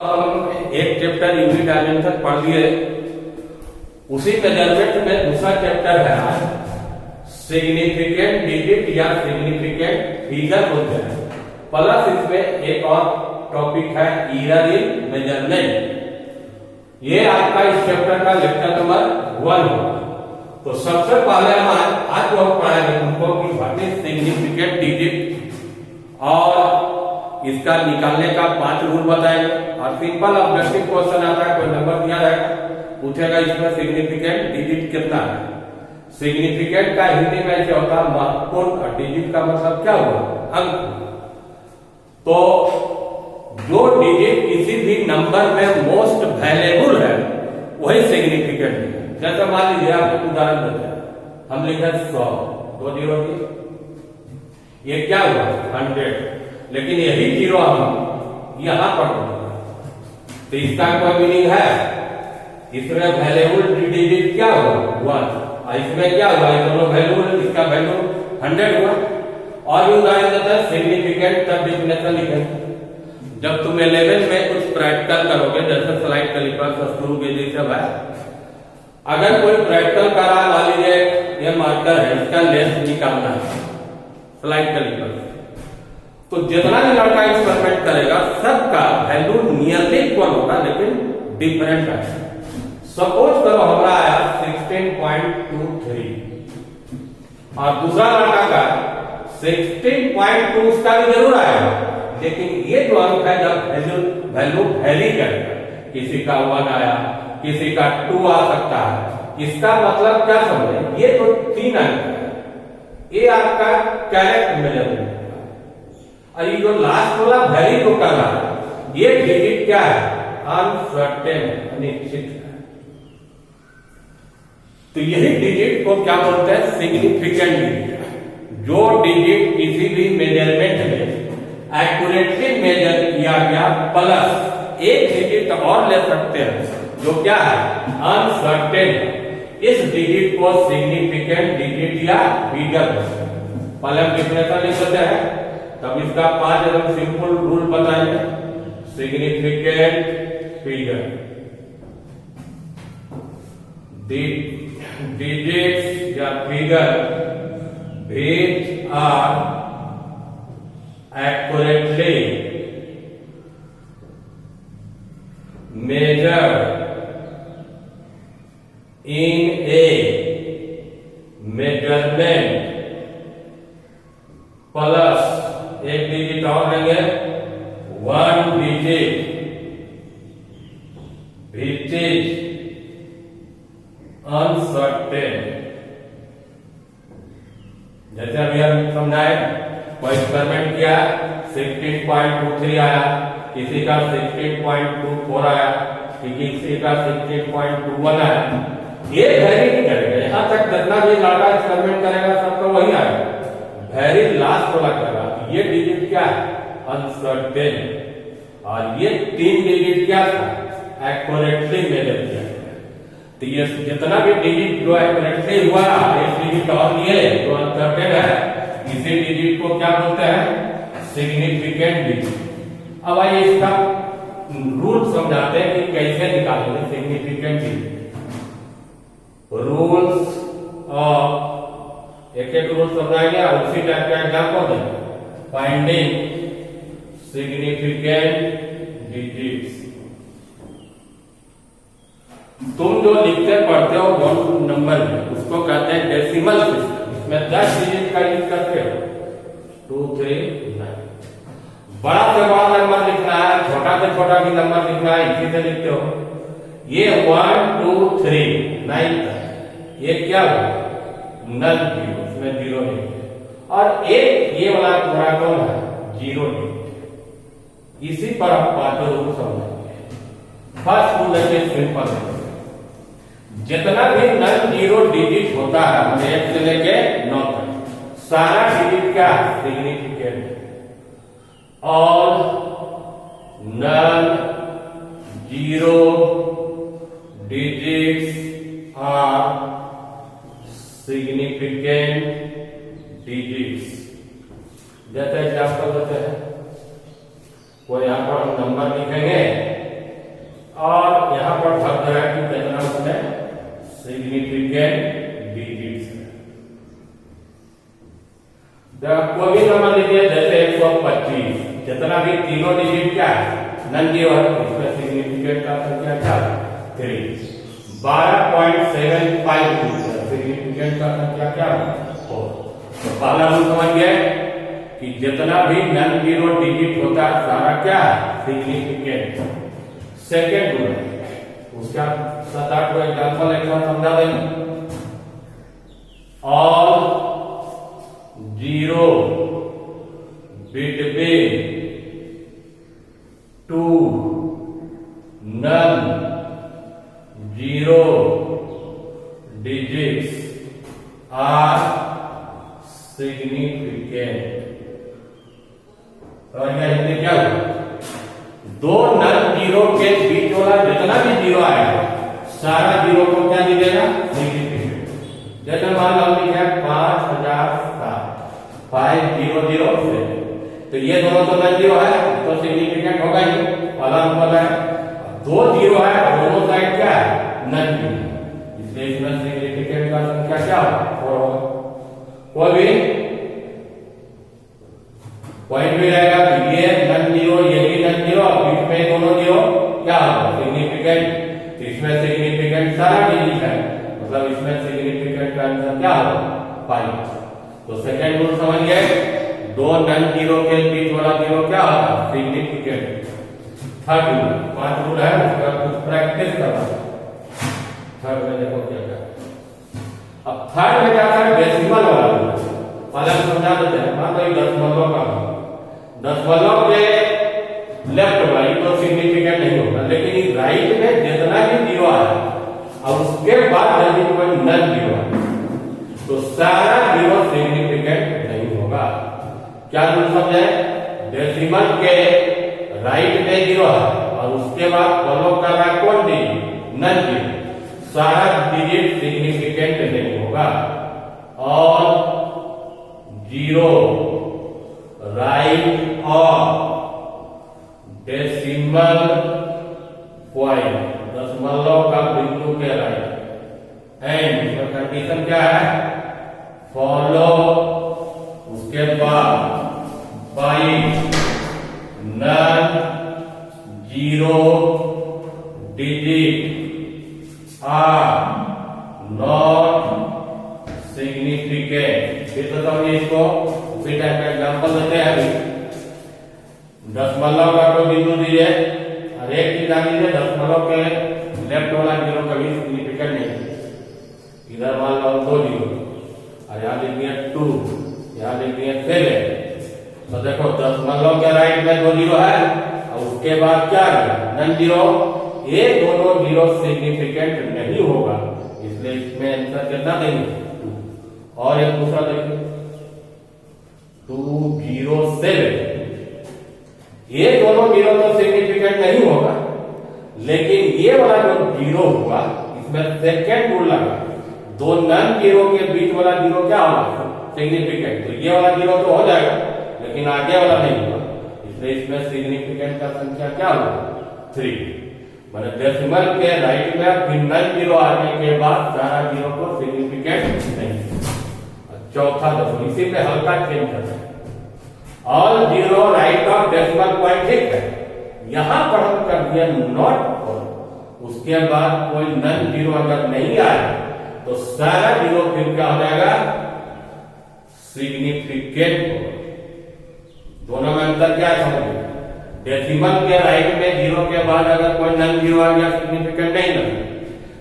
हम एक chapter unit dimension पढ़ लिए, उसी मेजरमेंट में दूसरा चैप्टर है सिग्निफिकेंट डिजिट या सिग्निफिकेंट फिगर बोलते हैं। प्लस इसमें एक और टॉपिक है एरर इन मेजरमेंट। ये आपका इस चैप्टर का लेक्चर नंबर 1 होगा। तो सबसे पहले हम आज जो पढ़ाएंगे तुमको कि व्हाट इज सिग्निफिकेंट डिजिट और इसका निकालने का 5 रूल बताएंगे। और सिंपल ऑब्जेक्टिव क्वेश्चन आता है, कोई नंबर दिया रहेगा, पूछेगा इसमें सिग्निफिकेंट डिजिट कितना है। सिग्निफिकेंट का हिंदी में ऐसे होता है महत्वपूर्ण, और डिजिट का मतलब क्या हुआ, अंक। तो जो डिजिट किसी भी नंबर में मोस्ट वैल्यूएबल है वही सिग्निफिकेंट है। जैसे मान लीजिए आपको उदाहरण देते हैं, हम लिखे 100, 2 जीरो की, ये क्या हुआ 100, लेकिन यही जीरो हम यहां पर तो इसका कोई मीनिंग है। इसमें वैल्यूएबल डिजिट क्या हुआ 1, और इसमें क्या हुआ, ये दोनों वैल्यूएबल, इसका वैल्यू 100 हुआ। और उदाहरण देते हैं सिग्निफिकेंट तब डेफिनेशन लिखेंगे जब तुम 11 में कुछ प्रैक्टिकल करोगे, जैसे स्लाइड कैलिपर, स्क्रू गेज, ये सब है। अगर कोई प्रैक्टिकल करा, मान लीजिए ये मार्कर है, इसका लेंथ निकालना है स्लाइड कैलिपर, तो जितना भी लड़का एक्सपेरिमेंट करेगा सबका वैल्यू नियरली इक्वल होगा, लेकिन डिफरेंट है। सपोज करो हमारा आया 16.23 और दूसरा लड़का का 16.2 का भी जरूर आएगा, लेकिन ये जो अंक है जब वैल्यू वैरी करेगा, किसी का 1 आया, किसी का 2 आ सकता है। इसका मतलब क्या समझे, ये जो 3 अंक है ये आपका करेक्ट मेजरमेंट है, और ये जो लास्ट वाला वैरी को कर रहा है ये डिजिट क्या है, अनसर्टेन, अनिश्चित है। तो यही डिजिट को क्या बोलते हैं, सिग्निफिकेंट डिजिट। जो डिजिट किसी भी मेजरमेंट में एक्यूरेटली मेजर किया गया, प्लस एक डिजिट और ले सकते हैं जो क्या है, अनसर्टेन, इस डिजिट को सिग्निफिकेंट डिजिट या फिगर पहले हम डिफिनेशन लिख देते हैं, तब इसका 5 एकदम सिंपल रूल बताएंगे। सिग्निफिकेंट फिगर, डिजिट्स या figure which are accurately measured in a measurement plus एक डिजिट और लेंगे 1 डिजिट which is uncertain। जैसे अभी हम समझाए, कोई एक्सपेरिमेंट किया 16.23 आया, किसी का 16.24 आया, किसी का 16.21 आया, ये वैरी नहीं करेगा। यहां तक जितना भी लड़का एक्सपेरिमेंट करेगा सबका वही आएगा, वैरी लास्ट वाला करेगा। ये डिजिट क्या है, अनसर्टेन, और ये 3 डिजिट क्या था, एक्यूरेटली मेजर किया। तो ये जितना भी डिजिट जो एक्यूरेटली हुआ, एक डिजिट और लिए जो अनसर्टेन है, इसी डिजिट को क्या बोलते हैं, सिग्निफिकेंट डिजिट। अब आइए इसका रूल समझाते हैं कि कैसे निकालेंगे सिग्निफिकेंट डिजिट। रूल्स ऑफ एक रूल समझाएंगे और उसी टाइप का एग्जांपल देंगे। फाइंडिंग सिग्निफिकेंट डिजिट्स, तुम जो लिखते पढ़ते हो 1 नंबर में, उसको कहते हैं डेसिमल सिस्टम। इसमें 10 डिजिट का यूज करते हो, 2 3 9। बड़ा से बड़ा नंबर लिखना है, छोटा से छोटा भी नंबर लिखना है, इसी से लिखते हो। ये 1 2 3 9 तक, ये क्या हुआ, नल जीरो, इसमें 0 नहीं। और एक ये वाला पूरा कौन है, 0 नहीं। इसी पर आप 5 रूल समझेंगे। फर्स्ट रूल है सिंपल, जितना भी नल 0 डिजिट होता है, हम 1 से लेके 9 तक, सारा डिजिट क्या है, significant. All non 0 digits are significant digits. जैसे एग्जाम्पल देते हैं, कोई यहाँ पर हम नंबर लिखेंगे नन जीरो है, इसमें सिग्निफिकेंट का संख्या क्या है 3। 12.75 सिग्निफिकेंट का संख्या क्या है 4। तो पहला रूल समझ गए कि जितना भी नन जीरो डिजिट होता है सारा क्या है सिग्निफिकेंट। सेकेंड रूल उसका 7-8 को एग्जांपल एक बार समझा देंगे। All zero between two non zero digits are significant. तो हिंदी क्या हुआ, दो नन जीरो के बीच वाला जितना भी जीरो आएगा सारा जीरो को क्या दीजिएगा सिग्निफिकेंट। जैसे मान लो लिखा है 5007 500 तो ये दोनों तो नन जीरो है तो सिग्निफिकेंट होगा ही, वाला नंबर है। दो जीरो है दोनों साइड क्या है नन जीरो, इसलिए इसमें सिग्निफिकेंट का संख्या क्या होगा। कोई भी पॉइंट भी रहेगा कि ये नन जीरो ये भी नन जीरो बीच में दोनों जीरो क्या होगा सिग्निफिकेंट। इसमें सिग्निफिकेंट सारा डिजिट है मतलब इसमें सिग्निफिकेंट का आंसर क्या होगा 5। तो सेकंड रूल समझ गए, दो नन जीरो के बीच वाला जीरो क्या होगा सिग्निफिकेंट। थर्ड रूल 5 रूल है उसका कुछ प्रैक्टिस करना। थर्ड में देखो क्या क्या, अब थर्ड में क्या है डेसिमल वाला रूल। पहले समझा देते हैं, मान लो दशमलव का दशमलव के लेफ्ट वाली तो सिग्निफिकेंट नहीं होगा, लेकिन राइट में जितना भी जीरो है और उसके बाद यदि कोई नन जीरो है तो सारा जीरो सिग्निफिकेंट नहीं होगा। क्या रूल समझे, डेसिमल के राइट में जीरो है और उसके बाद फॉलो कर रहा है कौन डिजिट नन जीरो, सारा डिजिट सिग्निफिकेंट नहीं होगा। और zero right of decimal point दशमलव का बिंदु के राइट एंड कंडीशन क्या है फॉलो उसके बाद by non zero digit are not significant. फिर तो समझिए इसको उसी टाइप का एग्जाम्पल देते हैं। अभी दशमलव का कोई बिंदु दीजिए और एक चीज जान लीजिए दशमलव के लेफ्ट वाला जीरो कभी सिग्निफिकेंट नहीं है। इधर मान लो 2 जीरो और यहाँ लिख दिया 2, यहाँ लिख दिया 7। तो देखो दशमलव के राइट में 2 जीरो है और उसके बाद क्या है नन जीरो, ये दोनों जीरो सिग्निफिकेंट नहीं होगा, इसलिए इसमें आंसर कितना देंगे 2। और एक दूसरा देखिए 207, ये दोनों जीरो तो सिग्निफिकेंट नहीं होगा, लेकिन ये वाला जो जीरो हुआ इसमें सेकेंड रूल लगा, दो नन जीरो के बीच वाला जीरो क्या होगा सिग्निफिकेंट। तो ये वाला जीरो तो हो जाएगा लेकिन आगे वाला नहीं होगा, इसलिए इसमें सिग्निफिकेंट का संख्या क्या होगा 3। मतलब डेसिमल के राइट में फिर नन जीरो आने के बाद सारा जीरो को सिग्निफिकेंट नहीं। चौथा देखो इसी पे हल्का चेंज करना है, all zero right of decimal point ठीक है, यहां पर हम कर दिया नॉट, उसके बाद कोई नन जीरो अगर नहीं आया तो सारा जीरो फिर क्या हो जाएगा सिग्निफिकेंट। दोनों में अंतर क्या है समझिए, डेसिमल के राइट में जीरो के बाद अगर कोई नन जीरो आ गया सिग्निफिकेंट नहीं लगा,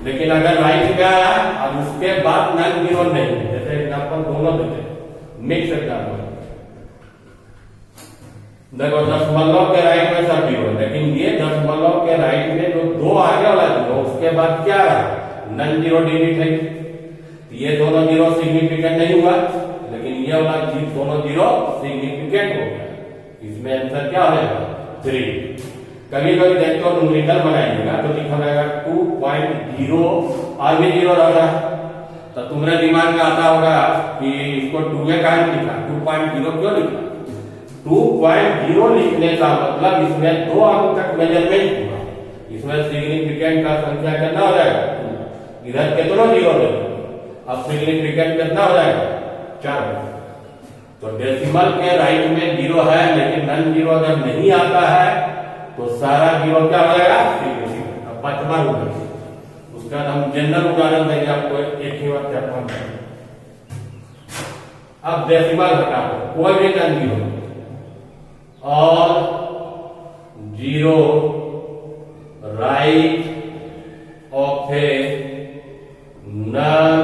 लेकिन अगर राइट में आया और उसके बाद नन जीरो नहीं, जैसे एग्जाम्पल दोनों देते मिक्स एग्जाम्पल। देखो दशमलव के राइट में सब जीरो, लेकिन ये दशमलव के राइट में जो 2 आगे वाला जीरो उसके बाद क्या है नन जीरो डिजिट है, ये दोनों जीरो सिग्निफिकेंट नहीं हुआ, लेकिन ये वाला दोनों जीरो सिग्निफिकेंट हो गया। इसमें आंसर क्या हो जाएगा 3। कभी कभी देखते हो न्यूमेरिकल बनाइएगा तो लिखा रहेगा 2.0 और भी जीरो रह रहा है, तो तुम्हारे दिमाग में आता होगा कि इसको 2 में कहा लिखा 2.0 क्यों लिखा। 2.0 लिखने का मतलब इसमें 2 अंक तक मेजरमेंट हुआ, इसमें सिग्निफिकेंट का संख्या कितना हो जाएगा, इधर कितना जीरो है, अब सिग्निफिकेंट कितना हो जाएगा 4। तो डेसिमल के राइट में जीरो है लेकिन नन जीरो अगर नहीं आता है तो सारा जीरो क्या हो जाएगा सिग्निफिकेंट। अब पांचवा रूल, उसका हम जनरल उदाहरण देंगे आपको, एक ही बार क्या पॉइंट है। अब डेसिमल हटा दो, कोई भी नॉन जीरो और zero right of a non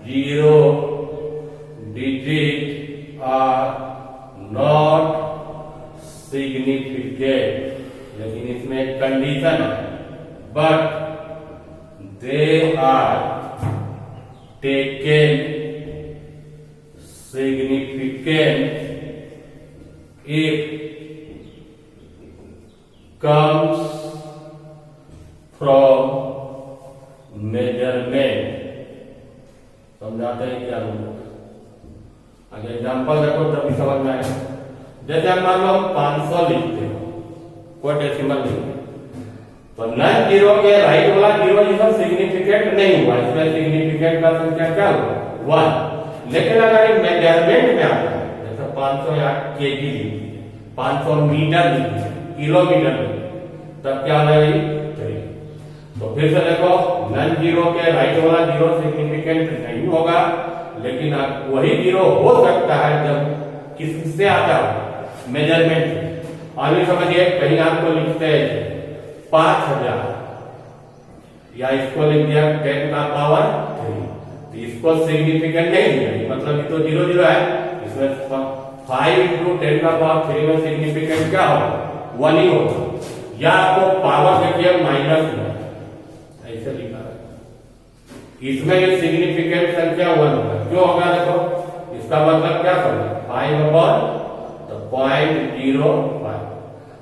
zero digit are not significant, लेकिन इसमें एक कंडीशन है, but they are taken significant if comes from measurement। समझाते हैं क्या रूल। आगे एग्जांपल देखो तभी समझ में आएगा। जैसे हम मान लो 500 लिखते हो, कोई डेसिमल नहीं, तो नॉन जीरो के राइट वाला जीरो इसमें सिग्निफिकेंट नहीं हुआ, इसमें सिग्निफिकेंट का संख्या क्या हुआ 1। लेकिन अगर ये मेजरमेंट में आता है, जैसे 500 या केजी लीजिए, 500 मीटर लीजिए, किलोमीटर लीजिए, तब क्या हो जाएगी 3। तो फिर से देखो नॉन जीरो के राइट वाला जीरो सिग्निफिकेंट नहीं होगा, लेकिन वही जीरो हो सकता है जब किससे आता है मेजरमेंट से। अभी समझिए कहीं आपको लिखते हैं 5000 या इसको लिख दिया 10 का पावर 3, तो इसको सिग्निफिकेंट नहीं है, मतलब ये तो जीरो जीरो है, इसमें 5 into 10 का पावर 3 में सिग्निफिकेंट क्या होगा 1 ही होगा, या आपको पावर देखिए माइनस में ऐसे लिखा है, इसमें ये सिग्निफिकेंट संख्या 1 होगा। क्यों होगा देखो, इसका मतलब क्या होगा 5 अपॉन तो 0.05,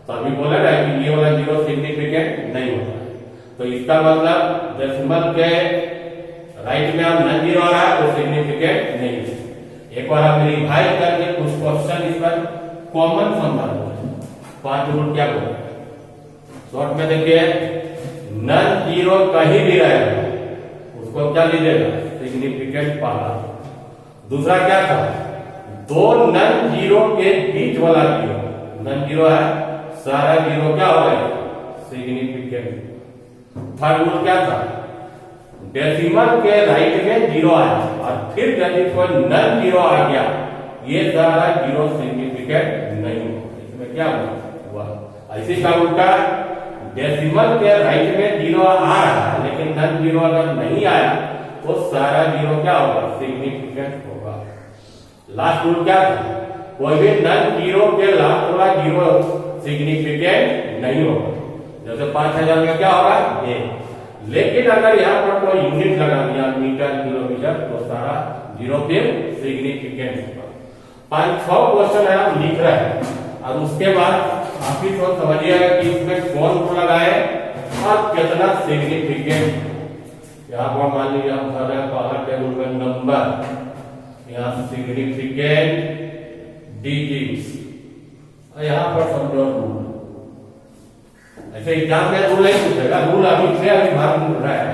तो अभी बोला ना कि ये वाला जीरो सिग्निफिकेंट नहीं होता, तो इसका मतलब डेसिमल के राइट में हम नॉन जीरो आ रहा है तो सिग्निफिकेंट नहीं है। एक बार हम रिवाइज करके कुछ क्वेश्चन इस पर कॉमन समझा दो। 5 रूल क्या बोल रहे हैं शॉर्ट में देखिए, नॉन जीरो कहीं भी रहेगा उसको क्या लीजिएगा सिग्निफिकेंट पहला। दूसरा क्या था, दो नॉन जीरो के बीच वाला जीरो, नॉन जीरो है सारा जीरो क्या हो गया सिग्निफिकेंट। थर्ड रूल क्या था, डेसिमल के राइट में जीरो आया और फिर यदि कोई नॉन जीरो आ गया ये सारा जीरो सिग्निफिकेंट नहीं होगा, इसमें क्या हुआ ऐसे का उल्टा, डेसिमल के राइट में जीरो आ रहा है लेकिन नॉन जीरो अगर नहीं आया तो सारा जीरो क्या होगा सिग्निफिकेंट होगा। लास्ट रूल क्या था, कोई भी नॉन जीरो के लास्ट वाला जीरो सिग्निफिकेंट नहीं होगा। जैसे 5000 में क्या होगा ये, लेकिन अगर यहाँ पर कोई यूनिट लगा दिया मीटर किलोमीटर तो सारा जीरो फिर सिग्निफिकेंट होगा। 5-6 क्वेश्चन है आप लिख रहे हैं और उसके बाद आप ही तो समझिएगा कि इसमें कौन कौन लगाए और कितना सिग्निफिकेंट। यहाँ पर मान लीजिए हम कर रहे हैं पहला टेबल में नंबर, यहाँ सिग्निफिकेंट डिजिट्स, यहाँ पर समझो रूल। ऐसे एग्जाम में रूल नहीं पूछेगा, रूल अभी से अभी भाग रहा है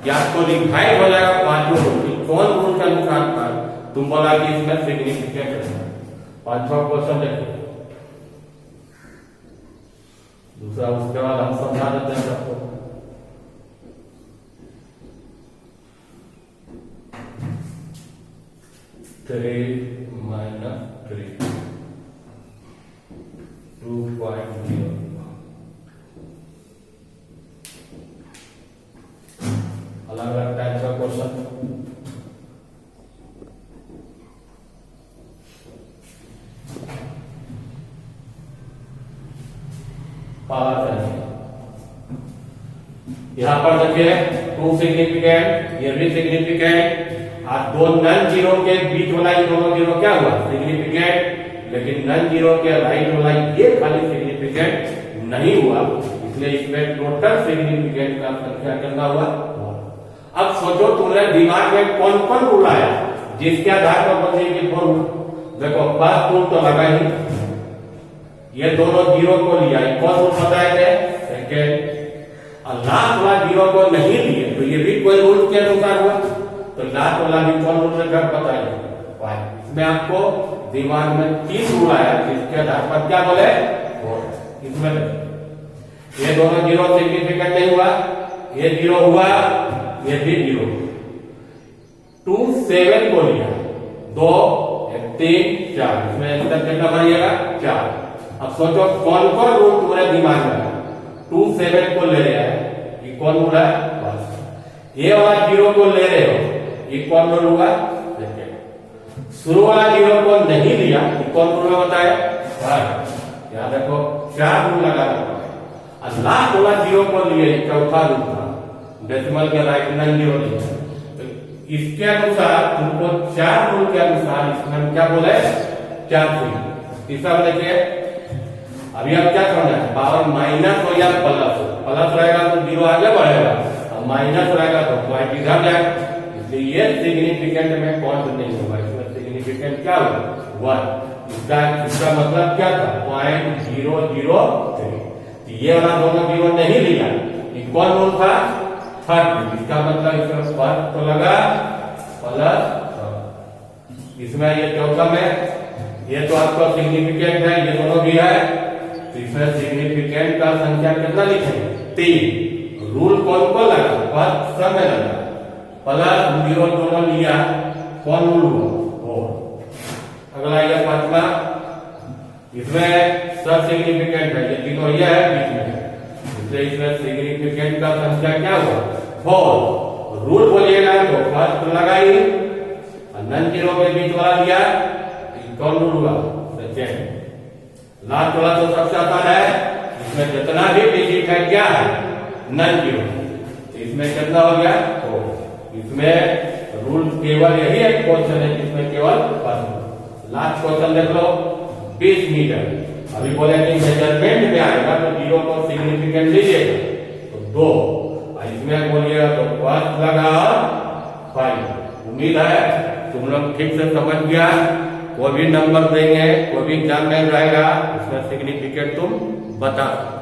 कि आपको रिवाइज हो जाएगा 5 रूल, कौन रूल के अनुसार था तुम बोला कि इसमें सिग्निफिकेंट है। 5-6 क्वेश्चन देखिए, दूसरा उसके बाद हम समझा देते हैं सबको। अलग अलग टाइप का क्वेश्चन। यहाँ पर देखिए 2 सिग्निफिकेंट, ये भी सिग्निफिकेंट, और 2 नॉन जीरो के बीच वाला ये दोनों जीरो क्या हुआ सिग्निफिकेंट, लेकिन नॉन जीरो के राइट वाला ये खाली सिग्निफिकेंट नहीं हुआ, इसलिए इसमें टोटल सिग्निफिकेंट का संख्या कितना हुआ। अब सोचो तुम्हारे दिमाग में कौन कौन रूल आया जिसके आधार पर बचेगी कौन। देखो फर्स्ट रूल तो लगा ही, ये दोनों जीरो को लिया, कौन रूल बताए थे सेकेंड, और लास्ट वाला जीरो को नहीं लिए तो ये भी कोई रूल के अनुसार हुआ, तो लास्ट वाला भी कौन रूल से बताइए। इसमें आपको दिमाग में 3 रूल आया जिसके आधार पर क्या बोले इसमें ये दोनों जीरो सिग्निफिकेंट नहीं हुआ, ये जीरो हुआ, ये भी जीरो। 2 7 को लिया, 2 3 4, इसमें आंसर कितना बनिएगा 4। अब सोचो कौन कौन रूल तुम्हारे दिमाग में है। 2 7 को ले रहे हैं, ये कौन रूल है? बस ये वाला जीरो को ले रहे हो, ये कौन रूल होगा? शुरू वाला जीरो को नहीं लिया, ये कौन रूल बताया? याद रखो 4 रूल लगाना पड़ेगा। और लास्ट वाला जीरो को लिए चौथा रूल था, डेसिमल के राइट नन जीरो नहीं। तो इसके अनुसार तुमको 4 रूल के अनुसार इसमें हम क्या बोले? 4 रूल। तीसरा देखिए, अभी आप क्या समझना है? पावर माइनस हो या प्लस हो, प्लस रहेगा तो जीरो आगे बढ़ेगा, और माइनस रहेगा तो पॉइंट इधर जाएगा, इसलिए ये सिग्निफिकेंट में पॉइंट नहीं होगा, इसमें सिग्निफिकेंट क्या होगा? 1। इसका मतलब क्या था? 0.003। ये वाला दोनों जीरो नहीं लिया, ये कौन रूल था? थर्ड। इसका मतलब इसमें फर्क तो लगा प्लस, इसमें ये चौथा में ये तो आपका सिग्निफिकेंट है, ये दोनों भी है, तो इसमें सिग्निफिकेंट का संख्या कितना लिखेंगे? 3। रूल कौन को लगा? फर्स्ट समय लगा, प्लस जीरो दोनों लिया, कौन रूल हुआ? अगला ये 5वां, इसमें सब सिग्निफिकेंट है, ये तीनों ये है बीच में, इसलिए इसमें सिग्निफिकेंट का संख्या क्या हुआ? 4। रूल बोलिएगा तो फर्स्ट लगाई, नन जीरो के बीच वाला लिया, कौन रूल हुआ? सेकंड। लास्ट वाला तो सबसे आसान है, इसमें जितना भी डिजिट है क्या है? Non zero. इसमें कितना हो गया? 4। इसमें रूल केवल यही एक क्वेश्चन है जिसमें केवल फर्स्ट। लास्ट क्वेश्चन देख लो, 20 मीटर। अभी बोले कि मेजरमेंट में आएगा तो जीरो को सिग्निफिकेंट लीजिएगा तो 2, इसमें बोलिएगा तो फर्स्ट लगा 5। उम्मीद है तुम लोग ठीक से समझ गया। कोई भी नंबर देंगे, कोई भी एग्जाम में रहेगा, उसमें सिग्निफिकेंट तुम बता सकते।